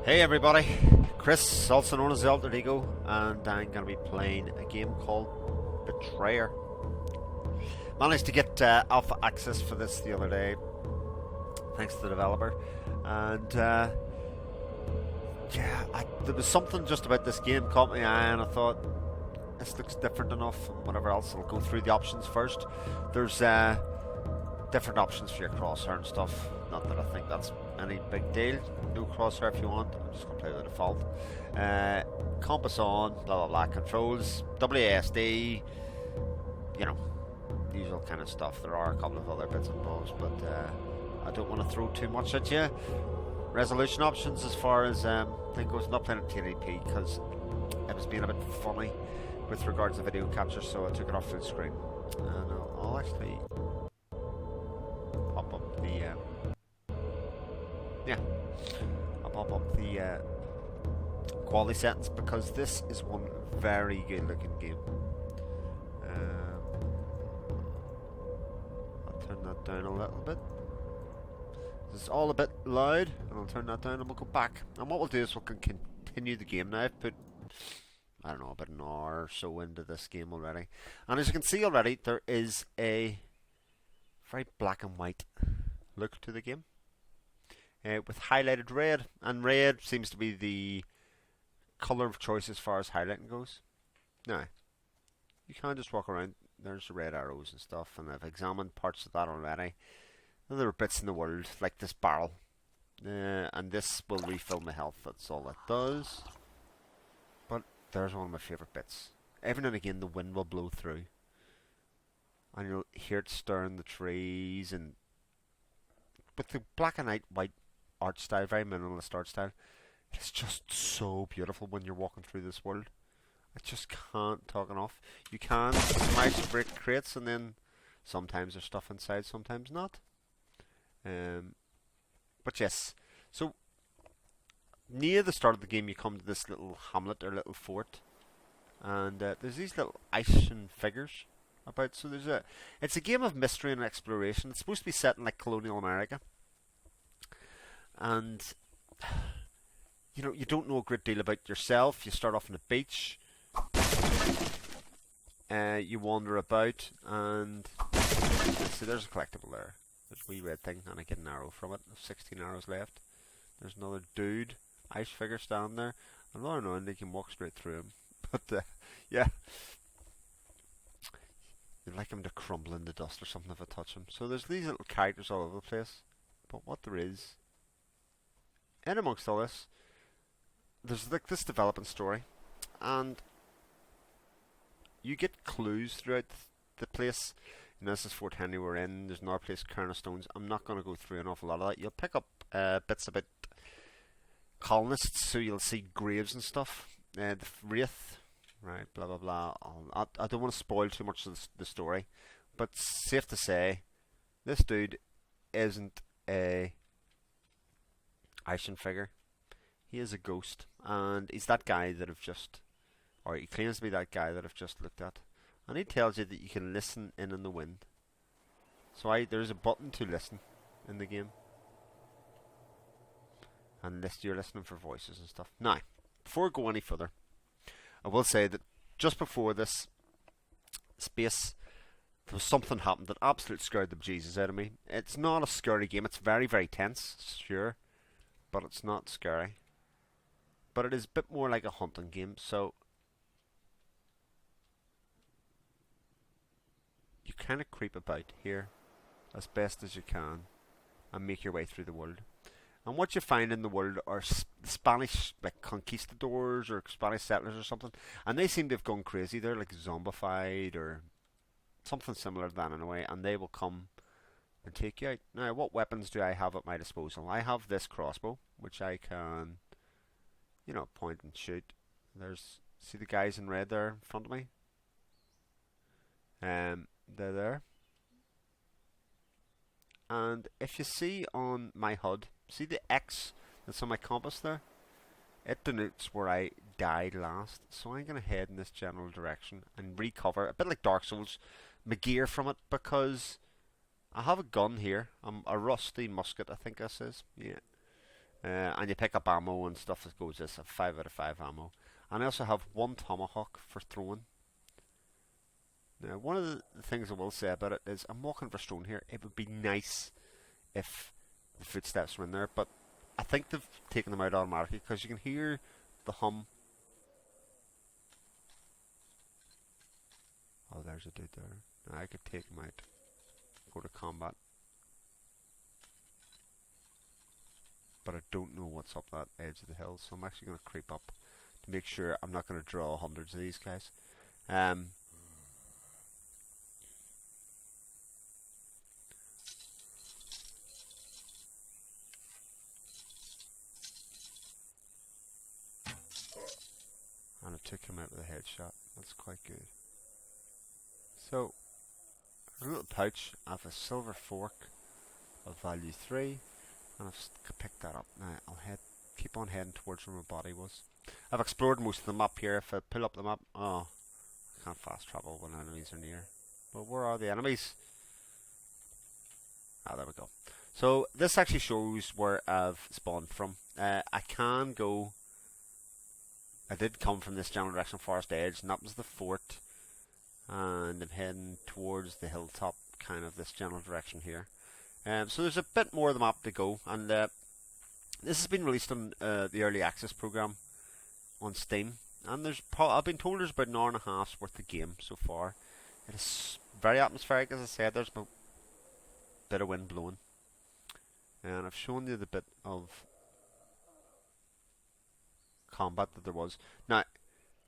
Hey everybody, Chris, also known as the Alter Ego, and I'm going to be playing a game called Betrayer. Managed to get alpha access for this the other day, thanks to the developer, and there was something just about this game caught my eye, and I thought, this looks different enough, and whatever else. I'll go through the options first. There's different options for your crosshair and stuff. Not that I think that's any big deal. No crosshair if you want. I'm just going to play with the default. Compass on, blah blah blah. Controls, WASD, you know, usual kind of stuff. There are a couple of other bits and bobs, but I don't want to throw too much at you. Resolution options as far as thing goes, not playing at 1080p because it was being a bit funny with regards to video capture, so I took it off full screen. And I'll actually pop up the I'll pop up the quality settings because this is one very good looking game. I'll turn that down a little bit. It's all a bit loud, and I'll turn that down and we'll go back. And what we'll do is we'll continue the game. Now I've put, I don't know, about an hour or so into this game already, and as you can see already, there is a very black and white look to the game, with highlighted red, and red seems to be the colour of choice as far as highlighting goes. Now, you can just walk around, there's the red arrows and stuff, and I've examined parts of that already. And there are bits in the world, like this barrel, and this will refill my health, that's all it does. But there's one of my favourite bits. Every now and again the wind will blow through, and you'll hear it stirring the trees, and with the black and white art style, very minimalist art style, it's just so beautiful when you're walking through this world. I just can't talk enough. You can smash brick crates, and then sometimes there's stuff inside, sometimes not. But yes, so near the start of the game you come to this little hamlet or little fort, and there's these little Asian figures about. So it's a game of mystery and exploration. It's supposed to be set in like Colonial America, and you know, you don't know a great deal about yourself. You start off on the beach, you wander about, and see, there's a collectible there. There's a wee red thing, and I get an arrow from it. 16 arrows left. There's another dude, ice figure standing there. I'm not annoying, they can walk straight through him. But yeah, you'd like him to crumble into dust or something if I touch him. So there's these little characters all over the place. But what there is, in amongst all this, there's like this developing story, and you get clues throughout the place. And this is Fort Henry we're in. There's another place, Cairn of Stones. I'm not going to go through an awful lot of that. You'll pick up bits about colonists, so you'll see graves and stuff. The Wraith, right, blah blah blah. I don't want to spoil too much of the story, but safe to say, this dude isn't a action figure. He is a ghost, and he's that guy that he claims to be that guy that I've just looked at. And he tells you that you can listen in the wind. So there's a button to listen in the game. And you're listening for voices and stuff. Now, before I go any further, I will say that just before this space, there was something happened that absolutely scared the bejesus out of me. It's not a scary game. It's very, very tense, sure. But it's not scary. But it is a bit more like a hunting game, so you kind of creep about here as best as you can and make your way through the world. And what you find in the world are Spanish, like conquistadors or Spanish settlers or something, and they seem to have gone crazy. They're like zombified or something similar to that in a way, and they will come and take you out. Now, what weapons do I have at my disposal? I have this crossbow, which I can, you know, point and shoot. See the guys in red there in front of me? They're there. And if you see on my HUD, see the X that's on my compass there? It denotes where I died last. So I'm going to head in this general direction and recover, a bit like Dark Souls, my gear from it, because I have a gun here. A rusty musket, I think this is. Yeah. And you pick up ammo and stuff that goes this, a 5 out of 5 ammo. And I also have one tomahawk for throwing. Now, one of the things I will say about it is I'm walking for stone here. It would be nice if the footsteps were in there, but I think they've taken them out automatically because you can hear the hum. Oh, there's a dude there. Now I could take him out, go to combat, but I don't know what's up that edge of the hill, so I'm actually going to creep up to make sure I'm not going to draw hundreds of these guys. Um, and I took him out with a headshot. That's quite good. So, a little pouch of a silver fork of value 3, and I've picked that up. Now I'll keep on heading towards where my body was. I've explored most of the map here. If I pull up the map, oh, I can't fast travel when enemies are near. But where are the enemies? Ah, there we go. So this actually shows where I've spawned from. I can go. I did come from this general direction, Forest Edge, and that was the fort. And I'm heading towards the hilltop, kind of this general direction here. So there's a bit more of the map to go, and this has been released on the early access program on Steam, and I've been told there's about an hour and a half's worth of game so far. It is very atmospheric, as I said. There's a bit of wind blowing, and I've shown you the bit of combat that there was. Now,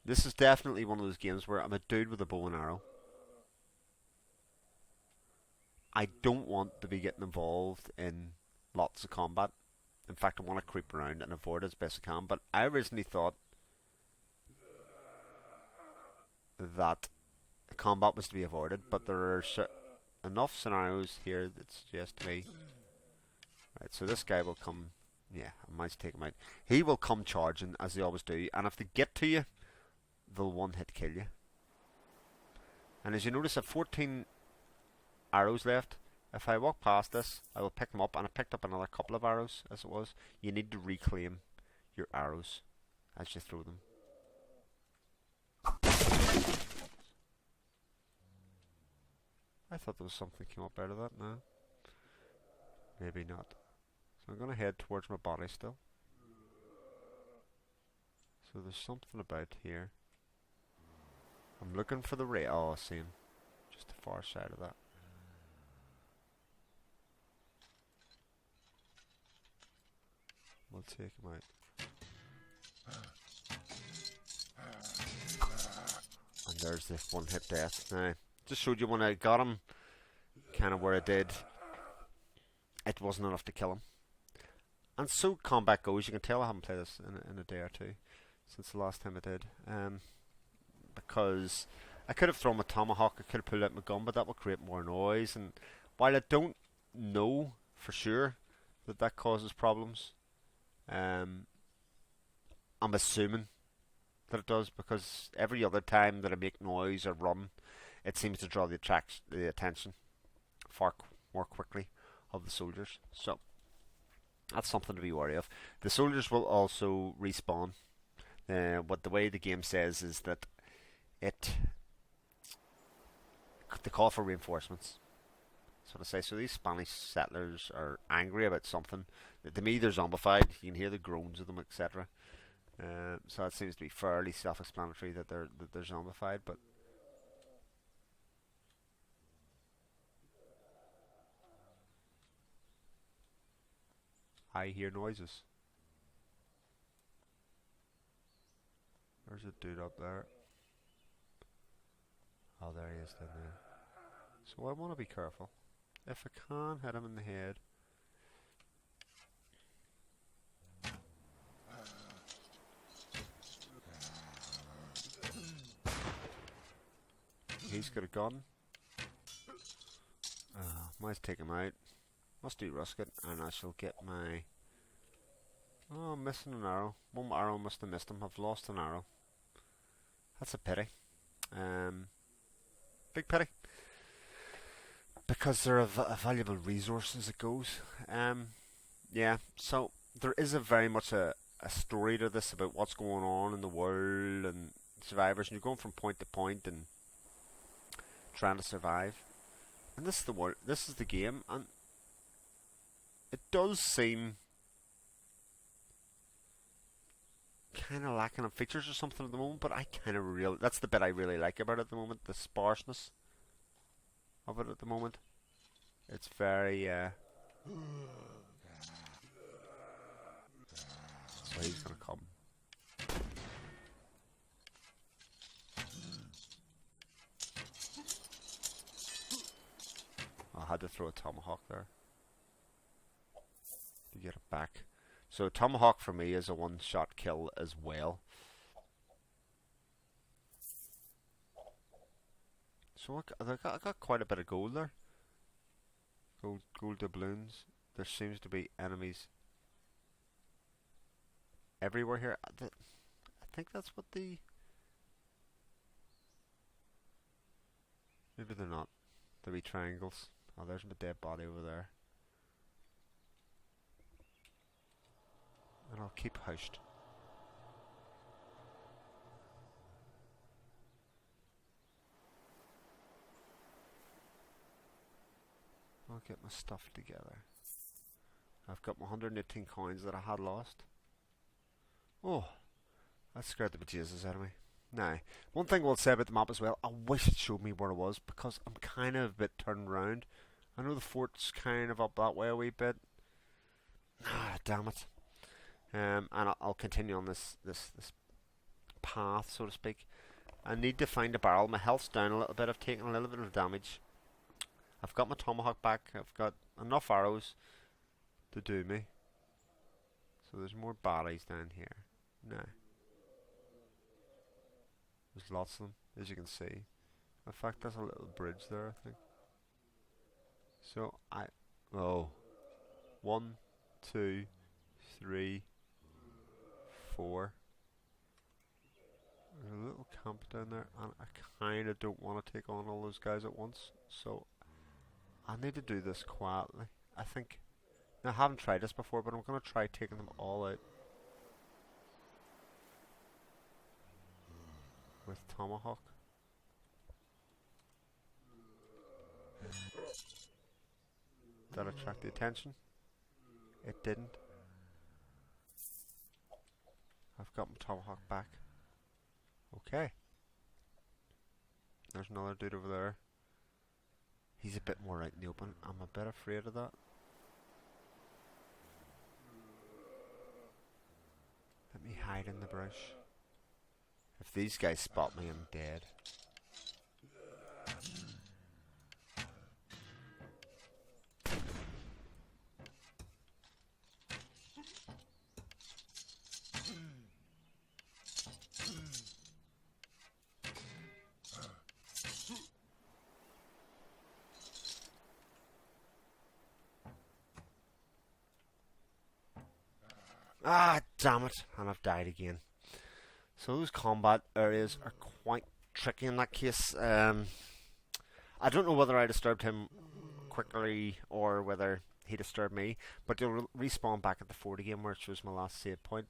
this is definitely one of those games where I'm a dude with a bow and arrow. I don't want to be getting involved in lots of combat. In fact, I want to creep around and avoid it as best I can. But I originally thought that combat was to be avoided, but there are enough scenarios here that suggest to me. Right, so this guy will come. Yeah, I might take him out. He will come charging, as they always do, and if they get to you, they'll one-hit kill you. And as you notice, I have 14 arrows left. If I walk past this, I will pick them up, and I picked up another couple of arrows, as it was. You need to reclaim your arrows as you throw them. I thought there was something came up out of that. No, maybe not. So I'm going to head towards my body still. So there's something about here. I'm looking for the ray. Oh, I see him. Just the far side of that. We'll take him out. And there's the one hit death. Now, just showed you when I got him, kind of where I did. It wasn't enough to kill him. And so combat goes. You can tell I haven't played this in a day or two since the last time I did. Because I could have thrown my tomahawk, I could have pulled out my gun, but that would create more noise. And while I don't know for sure that causes problems, I'm assuming that it does, because every other time that I make noise or run, it seems to draw the attention far more quickly of the soldiers. So that's something to be wary of. The soldiers will also respawn. What the way the game says is that they call for reinforcements. So to say, so these Spanish settlers are angry about something. To me, they're zombified. You can hear the groans of them, etc. So it seems to be fairly self-explanatory that they're zombified. But I hear noises. There's a dude up there. Oh, there he is down there. So I want to be careful. If I can hit him in the head. He's got a gun. Might take him out. Must do risk it, and I shall get my... Oh, I'm missing an arrow. One arrow must have missed him. I've lost an arrow. That's a pity. Big pity. Because they're a valuable resource as it goes. Yeah, so there is a very much a story to this about what's going on in the world and survivors, and you're going from point to point and trying to survive. And this is the world. This is the game, and it does seem kind of lacking in features or something at the moment. But I kind of really that's the bit I really like about it at the moment. The sparseness of it at the moment. It's very. So he's gonna come. I had to throw a tomahawk there to get it back. So tomahawk for me is a one-shot kill as well. So I got quite a bit of gold there. Gold doubloons. There seems to be enemies everywhere here. I think that's what the... Maybe they're not. The wee triangles. Oh, there's my dead body over there. And I'll keep hushed. I'll get my stuff together. I've got my 118 coins that I had lost. Oh, that scared the bejesus out of me. Now, one thing I'll say about the map as well, I wish it showed me where I was, because I'm kind of a bit turned round. I know the fort's kind of up that way a wee bit. Ah, damn it. And I'll continue on this path, so to speak. I need to find a barrel. My health's down a little bit. I've taken a little bit of damage. I've got my tomahawk back. I've got enough arrows to do me. So there's more bodies down here. Now, there's lots of them, as you can see. In fact, there's a little bridge there, I think. So oh, 1, 2, 3, 4. There's a little camp down there, and I kind of don't want to take on all those guys at once. So I need to do this quietly, I think. Now, I haven't tried this before, but I'm going to try taking them all out with tomahawk. Did that attract the attention? It didn't. I've got my tomahawk back. Okay. There's another dude over there. He's a bit more out in the open. I'm a bit afraid of that. Let me hide in the brush. If these guys spot me, I'm dead. Ah, damn it. And I've died again. So those combat areas are quite tricky in that case. I don't know whether I disturbed him quickly or whether he disturbed me, but you'll respawn back at the fort again, which was my last save point.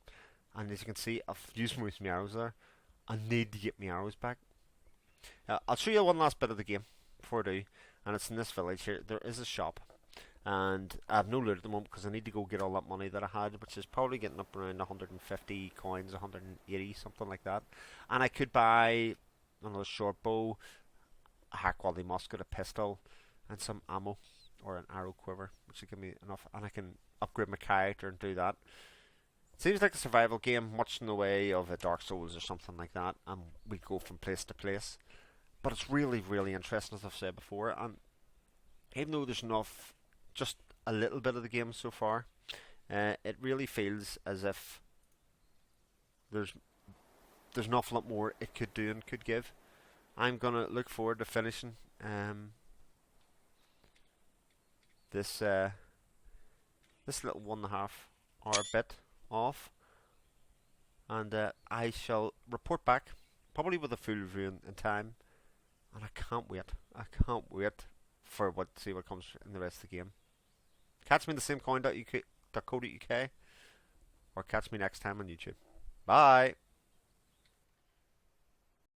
And as you can see, I've used most of my arrows there. I need to get my arrows back. I'll show you one last bit of the game before I do, and it's in this village here. There is a shop, and I have no loot at the moment because I need to go get all that money that I had, which is probably getting up around 150 coins, 180, something like that. And I could buy another short bow, a high quality musket, a pistol, and some ammo or an arrow quiver, which will give me enough, and I can upgrade my character and do that. It seems like a survival game, much in the way of a Dark Souls or something like that, and we go from place to place. But it's really, really interesting, as I've said before, and even though there's enough, just a little bit of the game so far, it really feels as if there's an awful lot more it could do and could give. I'm gonna look forward to finishing this little 1.5 hour bit off, and I shall report back probably with a full review in time. And I can't wait. I can't wait for see what comes in the rest of the game. Catch me in the same coin.co.uk or catch me next time on YouTube. Bye!